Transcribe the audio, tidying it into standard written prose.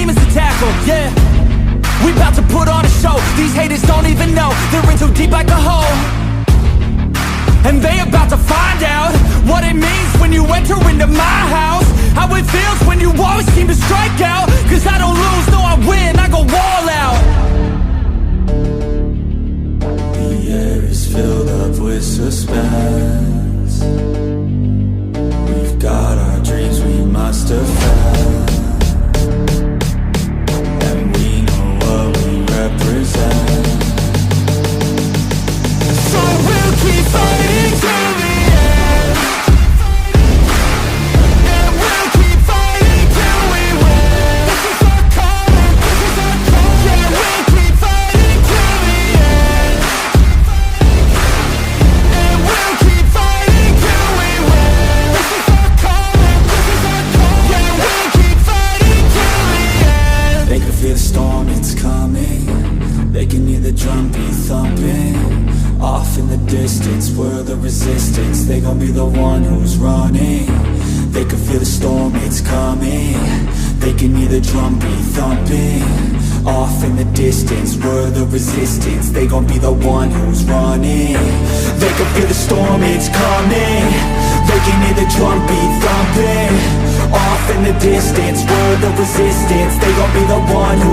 demons to tackle, yeah. We bout to put on a show. These haters don't even know they're in too deep like a hole. And they about to find out what it means when you enter into my house. How it feels when you always seem to strike out. Cause I don't lose, no I win, I go all out. The air is filled up with suspense. We've got our dreams we must defend. And we know what we represent. So we'll keep fighting till the end. And we'll keep fighting till we win. This is our calling, this is our calling. Yeah, we'll keep fighting till the end. And we'll keep fighting till we win. This is our calling, this is our calling. Yeah, we'll keep fighting till the end. They can feel the storm, it's coming. They can hear the drum beat thumping. Off in the distance, we're the resistance. They gon' be the one who's running. They can feel the storm, it's coming. They can hear the drum beat thumping. Off in the distance, we're the resistance. They gon' be the one who's running. They can feel the storm, it's coming. They can hear the drum beat thumping. Off in the distance, we're the resistance. They gon' be the one who's